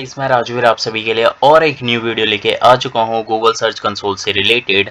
Guys, मैं राजवीर आप सभी के लिए और एक न्यू वीडियो लेके आ चुका हूँ गूगल सर्च कंसोल से रिलेटेड।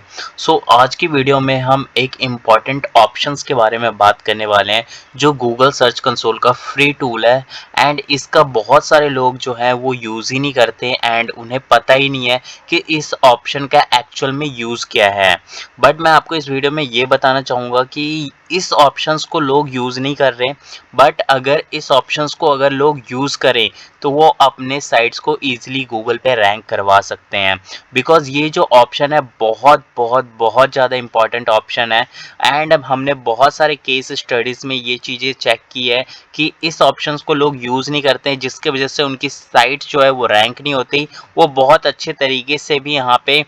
आज की वीडियो में हम एक इम्पॉर्टेंट ऑप्शंस के बारे में बात करने वाले हैं जो गूगल सर्च कंसोल का फ्री टूल है। एंड इसका बहुत सारे लोग जो है वो यूज़ ही नहीं करते एंड उन्हें पता ही नहीं है कि इस ऑप्शन का एक्चुअल में यूज़ क्या है। बट मैं आपको इस वीडियो में ये बताना चाहूँगा कि इस ऑप्शंस को लोग यूज़ नहीं कर रहे, बट अगर इस ऑप्शंस को अगर लोग यूज़ करें तो वो अपने साइट्स को ईज़िली गूगल पे रैंक करवा सकते हैं। बिकॉज़ ये जो ऑप्शन है बहुत बहुत बहुत ज़्यादा इम्पॉर्टेंट ऑप्शन है। एंड अब हमने बहुत सारे केस स्टडीज़ में ये चीज़ें चेक की है कि इस ऑप्शंस को लोग यूज़ नहीं करते हैं, जिसकी वजह से उनकी साइट जो है वो रैंक नहीं होती। वो बहुत अच्छे तरीके से भी यहाँ पे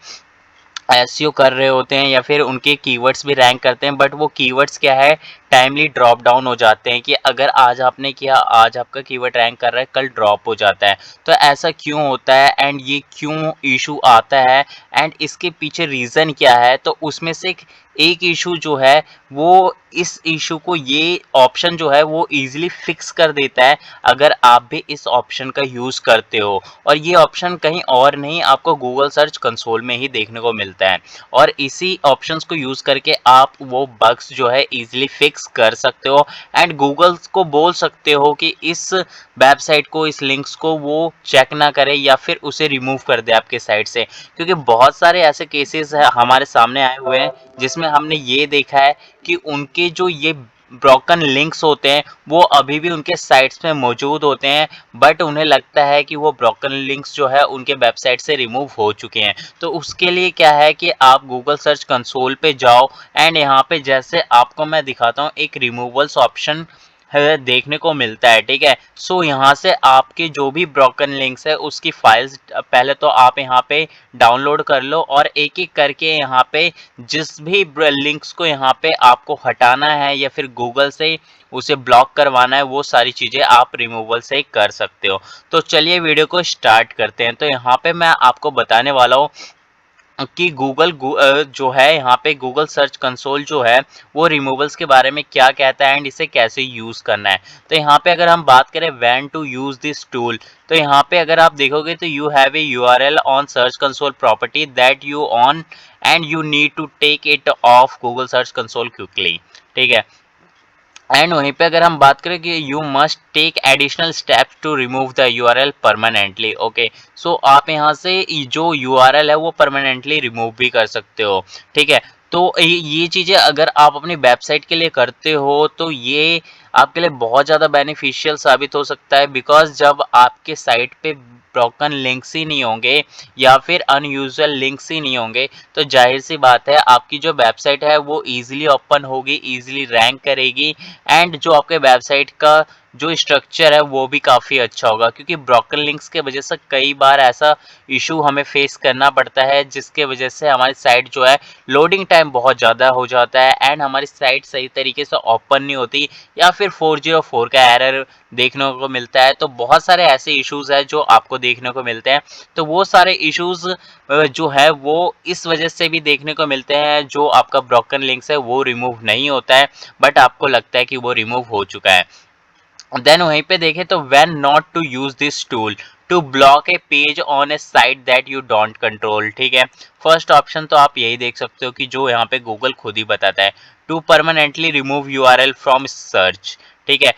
एसईओ कर रहे होते हैं या फिर उनके कीवर्ड्स भी रैंक करते हैं, बट वो कीवर्ड्स क्या है, टाइमली ड्रॉप डाउन हो जाते हैं कि अगर आज आपने किया, आज आपका कीवर्ड रैंक कर रहा है, कल ड्रॉप हो जाता है। तो ऐसा क्यों होता है एंड ये क्यों इशू आता है एंड इसके पीछे रीज़न क्या है, तो उसमें से एक इशू जो है वो इस इशू को ये ऑप्शन जो है वो ईजिली फिक्स कर देता है अगर आप भी इस ऑप्शन का यूज़ करते हो। और ये ऑप्शन कहीं और नहीं, आपको गूगल सर्च कंसोल में ही देखने को मिलता है। और इसी ऑप्शंस को यूज़ करके आप वो बग्स जो है ईजिली फिक्स कर सकते हो एंड गूगल को बोल सकते हो कि इस वेबसाइट को, इस लिंक्स को वो चेक ना करे या फिर उसे रिमूव कर दे आपके साइट से। क्योंकि बहुत सारे ऐसे केसेस है हमारे सामने आए हुए हैं जिसमें हमने ये देखा है कि उनके जो ये ब्रोकन लिंक्स होते हैं वो अभी भी उनके साइट्स में मौजूद होते हैं, बट उन्हें लगता है कि वो ब्रोकन लिंक्स जो है उनके वेबसाइट से रिमूव हो चुके हैं। तो उसके लिए क्या है कि आप गूगल सर्च कंसोल पे जाओ एंड यहाँ पे जैसे आपको मैं दिखाता हूँ एक रिमूवल्स ऑप्शन है देखने को मिलता है, ठीक है। यहाँ से आपके जो भी ब्रोकन लिंक्स है उसकी फाइल्स पहले तो आप यहाँ पे डाउनलोड कर लो और एक एक करके यहाँ पे जिस भी लिंक्स को यहाँ पे आपको हटाना है या फिर गूगल से उसे ब्लॉक करवाना है, वो सारी चीज़ें आप रिमूवल से कर सकते हो। तो चलिए वीडियो को स्टार्ट करते हैं। तो यहाँ पे मैं आपको बताने वाला हूँ कि जो है यहाँ पे गूगल सर्च कंसोल जो है वो रिमूवल्स के बारे में क्या कहता है एंड इसे कैसे यूज़ करना है। तो यहाँ पे अगर हम बात करें when to use this tool, तो यहाँ पे अगर आप देखोगे तो you have a URL on search console property that you own and you need to take it off Google search console quickly, ठीक है। एंड वहीं पे अगर हम बात करें कि you must take additional steps to remove the URL permanently, okay. आप यहाँ से जो यूआरएल है वो परमानेंटली रिमूव भी कर सकते हो, ठीक है। तो ये चीज़ें अगर आप अपनी वेबसाइट के लिए करते हो तो ये आपके लिए बहुत ज़्यादा बेनिफिशियल साबित हो सकता है। बिकॉज जब आपके साइट पे ब्रोकन लिंक्स ही नहीं होंगे या फिर अनयूजुअल लिंक्स ही नहीं होंगे, तो जाहिर सी बात है आपकी जो वेबसाइट है वो ईजिली ओपन होगी, ईजिली रैंक करेगी एंड जो आपके वेबसाइट का जो स्ट्रक्चर है वो भी काफ़ी अच्छा होगा। क्योंकि ब्रोकन लिंक्स के वजह से कई बार ऐसा इशू हमें फेस करना पड़ता है जिसके वजह से हमारी साइट जो है लोडिंग टाइम बहुत ज़्यादा हो जाता है एंड हमारी साइट सही तरीके से ओपन नहीं होती या फिर 404 का एरर देखने को मिलता है। तो बहुत सारे ऐसे इश्यूज हैं जो आपको देखने को मिलते हैं। तो वो सारे इश्यूज जो है वो इस वजह से भी देखने को मिलते हैं, जो आपका ब्रोकन लिंक्स है वो रिमूव नहीं होता है बट आपको लगता है कि वो रिमूव हो चुका है। देन वहीं पे देखें तो when not to use this tool to block a page on a site that you don't control, ठीक है। फर्स्ट ऑप्शन तो आप यही देख सकते हो कि जो यहाँ पे गूगल खुद ही बताता है, to permanently remove URL from search, ठीक है।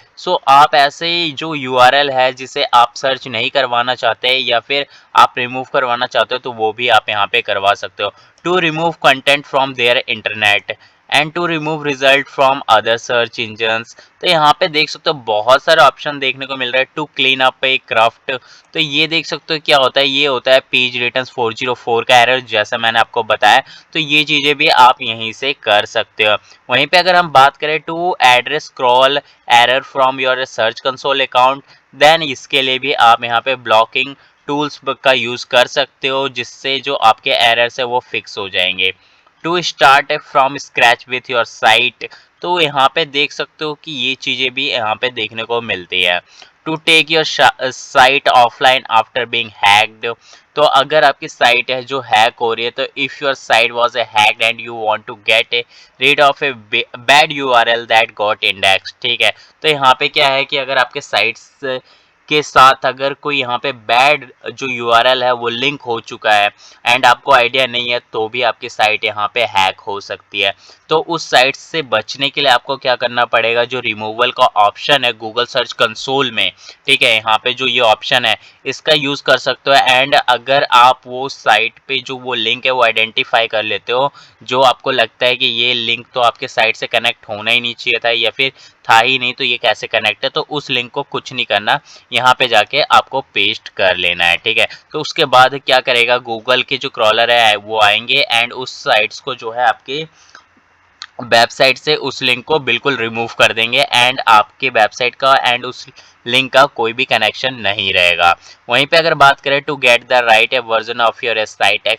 आप ऐसे ही जो यूआरएल है जिसे आप सर्च नहीं करवाना चाहते या फिर आप रिमूव करवाना चाहते हो तो वो भी आप यहाँ पे करवा सकते हो। To remove content from their internet and to remove result from other search engines. तो यहाँ पे देख सकते हो बहुत सारे ऑप्शन देखने को मिल रहा है। To clean up a cruft, तो ये देख सकते हो क्या होता है, ये होता है पेज रिटर्न्स 404 का एरर, जैसा मैंने आपको बताया। तो ये चीज़ें भी आप यहीं से कर सकते हो। वहीं पे अगर हम बात करें to address scroll error from your search console account, then इसके लिए भी आप यहाँ पे ब्लॉकिंग टूल्स का यूज़ कर सकते हो जिससे जो आपके एरर्स है वो फिक्स हो जाएंगे। To start from scratch with your site, तो यहाँ पे देख सकते हो कि ये चीज़ें भी यहाँ पे देखने को मिलती है। To take your site offline after being hacked, तो अगर आपकी साइट है जो हैक हो रही है, तो if your site was a hacked and you want to get a rid of a bad URL that got index, ठीक है। तो यहाँ पे क्या है कि अगर आपके साइट्स के साथ अगर कोई यहाँ पे बैड जो यूआरएल है वो लिंक हो चुका है एंड आपको आइडिया नहीं है, तो भी आपकी साइट यहाँ पे हैक हो सकती है। तो उस साइट से बचने के लिए आपको क्या करना पड़ेगा, जो रिमूवल का ऑप्शन है गूगल सर्च कंसोल में, ठीक है, यहाँ पे जो ये ऑप्शन है इसका यूज कर सकते हो। एंड अगर आप वो साइट पे जो वो लिंक है वो आइडेंटिफाई कर लेते हो, जो आपको लगता है कि ये लिंक तो आपके साइट से कनेक्ट होना ही नहीं चाहिए था या फिर था ही नहीं, तो ये कैसे कनेक्ट है, तो उस लिंक को कुछ नहीं करना, यहाँ पे जाके आपको पेस्ट कर लेना है, ठीक है। तो उसके बाद क्या करेगा, गूगल के जो क्रॉलर है वो आएंगे एंड उस साइट्स को जो है आपके वेबसाइट से उस लिंक को बिल्कुल रिमूव कर देंगे एंड आपके वेबसाइट का एंड उस लिंक का कोई भी कनेक्शन नहीं रहेगा। वहीं पे अगर बात करें to get the right version of your site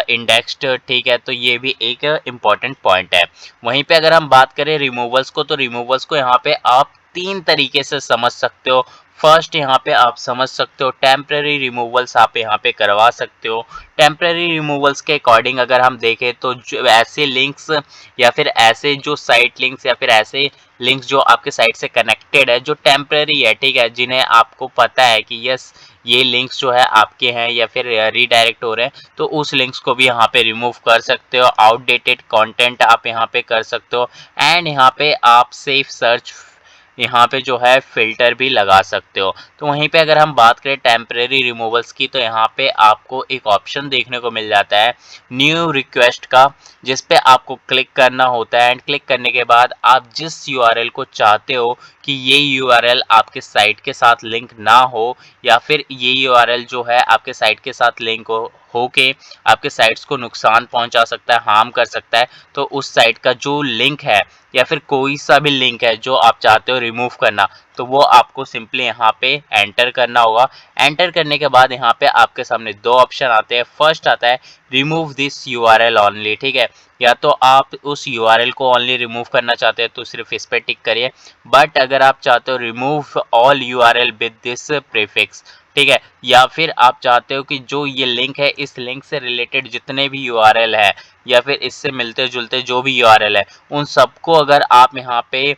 indexed, ठीक है, तो ये भी एक इम्पॉर्टेंट पॉइंट है। वहीं पे अगर हम बात करें रिमूवल्स को, तो रिमूवल्स को यहाँ पे आप 3 तरीके से समझ सकते हो। फर्स्ट यहाँ पे आप समझ सकते हो टेम्पररी रिमूवल्स आप यहाँ पे करवा सकते हो। टेम्पररी रिमूवल्स के अकॉर्डिंग अगर हम देखें तो जो ऐसे लिंक्स या फिर ऐसे जो साइट लिंक्स या फिर ऐसे लिंक्स जो आपके साइट से कनेक्टेड है, जो टेम्पररी है, ठीक है, जिन्हें आपको पता है कि यस ये लिंक्स जो है आपके हैं या फिर रीडायरेक्ट हो रहे हैं, तो उस लिंक्स को भी यहाँ पे रिमूव कर सकते हो। आउटडेटेड कंटेंट आप यहाँ पे कर सकते हो एंड यहाँ पे आप सेफ सर्च यहाँ पे जो है फिल्टर भी लगा सकते हो। तो वहीं पे अगर हम बात करें टेम्परेरी रिमूवल्स की, तो यहाँ पे आपको एक ऑप्शन देखने को मिल जाता है न्यू रिक्वेस्ट का, जिस पे आपको क्लिक करना होता है एंड क्लिक करने के बाद आप जिस यूआरएल को चाहते हो कि ये यूआरएल आपके साइट के साथ लिंक ना हो या फिर ये यूआरएल जो है आपके साइट के साथ लिंक होके आपके साइट्स को नुकसान पहुंचा सकता है, हार्म कर सकता है, तो उस साइट का जो लिंक है या फिर कोई सा भी लिंक है जो आप चाहते हो रिमूव करना, तो वो आपको सिंपली यहाँ पे एंटर करना होगा। एंटर करने के बाद यहाँ पे आपके सामने 2 ऑप्शन आते हैं। फर्स्ट आता है रिमूव दिस यूआरएल ओनली, ठीक है, या तो आप उस यूआरएल को ओनली रिमूव करना चाहते हैं तो सिर्फ इस पे टिक करिए, बट अगर आप चाहते हो remove all URL with this prefix, ठीक है, या फिर आप चाहते हो कि जो ये लिंक है इस लिंक से रिलेटेड जितने भी यूआरएल है या फिर इससे मिलते जुलते जो भी यूआरएल है उन सबको अगर आप यहाँ पे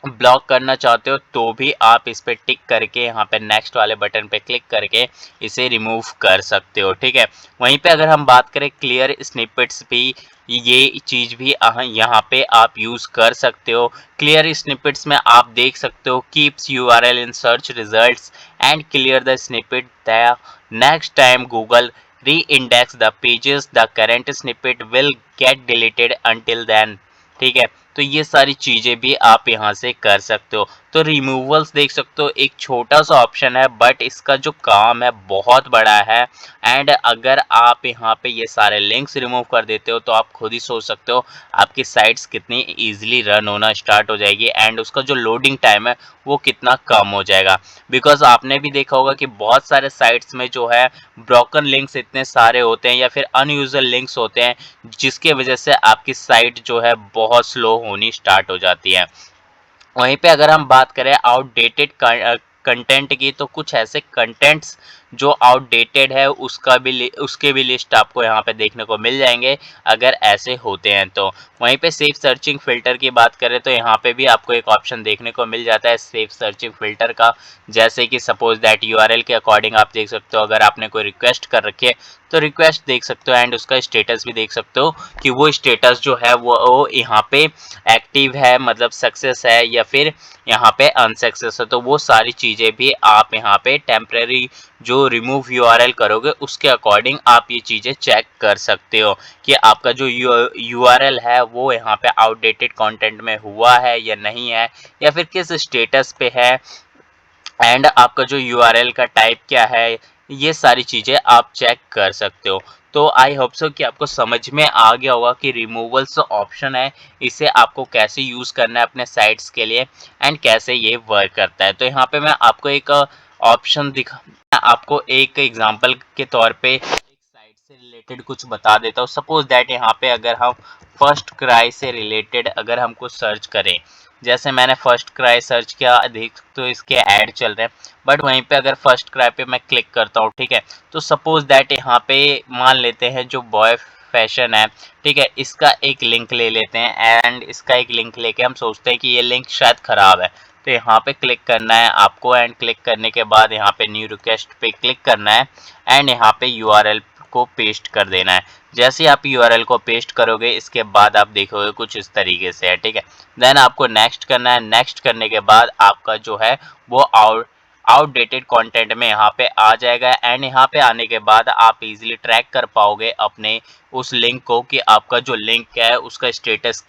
ब्लॉक करना चाहते हो, तो भी आप इस पे टिक करके यहाँ पे नेक्स्ट वाले बटन पे क्लिक करके इसे रिमूव कर सकते हो, ठीक है। वहीं पे अगर हम बात करें क्लियर स्निपेट्स भी, ये चीज भी यहाँ पे आप यूज कर सकते हो। क्लियर स्निपेट्स में आप देख सकते हो keeps URL in search results and clear the snippet the next time Google reindex the pages the current snippet will get deleted until then, ठीक है। तो ये सारी चीजें भी आप यहाँ से कर सकते हो। तो रिमूवल्स देख सकते हो एक छोटा सा ऑप्शन है बट इसका जो काम है बहुत बड़ा है। एंड अगर आप यहाँ पे ये सारे लिंक्स रिमूव कर देते हो तो आप खुद ही सोच सकते हो आपकी साइट्स कितनी इजीली रन होना स्टार्ट हो जाएगी एंड उसका जो लोडिंग टाइम है वो कितना कम हो जाएगा। बिकॉज आपने भी देखा होगा कि बहुत सारे साइट्स में जो है ब्रोकन लिंक्स इतने सारे होते हैं या फिर अनयूजुअल लिंक्स होते हैं, जिसके वजह से आपकी साइट जो है बहुत स्लो होनी स्टार्ट हो जाती है। वहीं पे अगर हम बात करें आउटडेटेड कंटेंट की, तो कुछ ऐसे कंटेंट्स जो आउटडेटेड है उसके भी लिस्ट आपको यहाँ पे देखने को मिल जाएंगे अगर ऐसे होते हैं तो। वहीं पे सेफ सर्चिंग फिल्टर की बात करें तो यहाँ पे भी आपको एक ऑप्शन देखने को मिल जाता है सेफ सर्चिंग फिल्टर का, जैसे कि सपोज दैट यूआरएल के अकॉर्डिंग आप देख सकते हो अगर आपने कोई रिक्वेस्ट कर रखी है तो रिक्वेस्ट देख सकते हो एंड उसका स्टेटस भी देख सकते हो कि वो स्टेटस जो है वो यहाँ पे एक्टिव है, मतलब सक्सेस है या फिर यहाँ पे अनसक्सेस है। तो वो सारी चीजें भी आप यहाँ पे टेम्परेरी जो रिमूव यूआरएल करोगे उसके अकॉर्डिंग आप ये चीजें चेक कर सकते हो कि आपका जो यूआरएल है वो यहाँ पे आउटडेटेड कंटेंट में हुआ है या नहीं है या फिर किस स्टेटस पे है एंड आपका जो यूआरएल का टाइप क्या है, ये सारी चीजें आप चेक कर सकते हो। तो आई होप सो कि आपको समझ में आ गया होगा कि रिमूवल्स ऑप्शन है इसे आपको कैसे यूज करना है अपने साइट्स के लिए एंड कैसे ये वर्क करता है। तो यहाँ पे मैं आपको एक ऑप्शन दिखा, आपको एक एग्जांपल के तौर पे एक साइट से रिलेटेड कुछ बता देता हूँ। सपोज दैट यहाँ पे अगर हम फर्स्ट क्राई से रिलेटेड अगर हम कुछ सर्च करें, जैसे मैंने फर्स्ट क्राई सर्च किया, देख तो इसके ऐड चल रहे हैं, बट वहीं पे अगर फर्स्ट क्राई पे मैं क्लिक करता हूँ, ठीक है, तो सपोज दैट यहाँ पे मान लेते हैं जो बॉय फैशन है, ठीक है, इसका एक लिंक ले लेते हैं एंड इसका एक लिंक लेके हम सोचते हैं कि ये लिंक शायद खराब है, तो यहाँ पे क्लिक करना है आपको एंड क्लिक करने के बाद यहाँ पे न्यू रिक्वेस्ट पे क्लिक करना है एंड यहाँ पे URL को पेस्ट कर देना है। जैसे ही आप URL को पेस्ट करोगे इसके बाद आप देखोगे कुछ इस तरीके से है, ठीक है। देन आपको नेक्स्ट करना है। नेक्स्ट करने के बाद आपका जो है वो आउटडेटेड कंटेंट में यहाँ पे आ जाएगा एंड यहाँ पे आने के बाद आप इजीली ट्रैक कर पाओगे अपने उस लिंक को कि आपका जो लिंक है उसका स्टेटस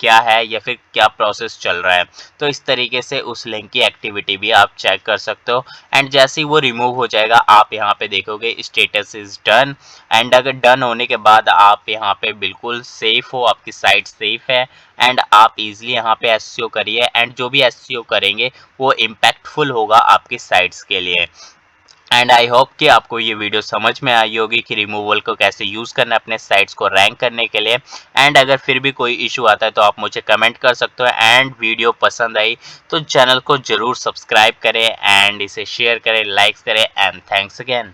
क्या है या फिर क्या प्रोसेस चल रहा है। तो इस तरीके से उस लिंक की एक्टिविटी भी आप चेक कर सकते हो एंड जैसे ही वो रिमूव हो जाएगा आप यहाँ पे देखोगे स्टेटस इज डन एंड अगर डन होने के बाद आप यहाँ पे बिल्कुल सेफ हो, आपकी साइट सेफ है एंड आप इजीली यहाँ पे एसईओ करिए एंड जो भी एसईओ करेंगे वो इम्पैक्टफुल होगा आपकी साइट्स के लिए। एंड आई होप कि आपको ये वीडियो समझ में आई होगी कि रिमूवल को कैसे यूज़ करना है अपने साइट्स को रैंक करने के लिए। एंड अगर फिर भी कोई इशू आता है तो आप मुझे कमेंट कर सकते हो एंड वीडियो पसंद आई तो चैनल को ज़रूर सब्सक्राइब करें एंड इसे शेयर करें, लाइक्स करें एंड थैंक्स अगेन।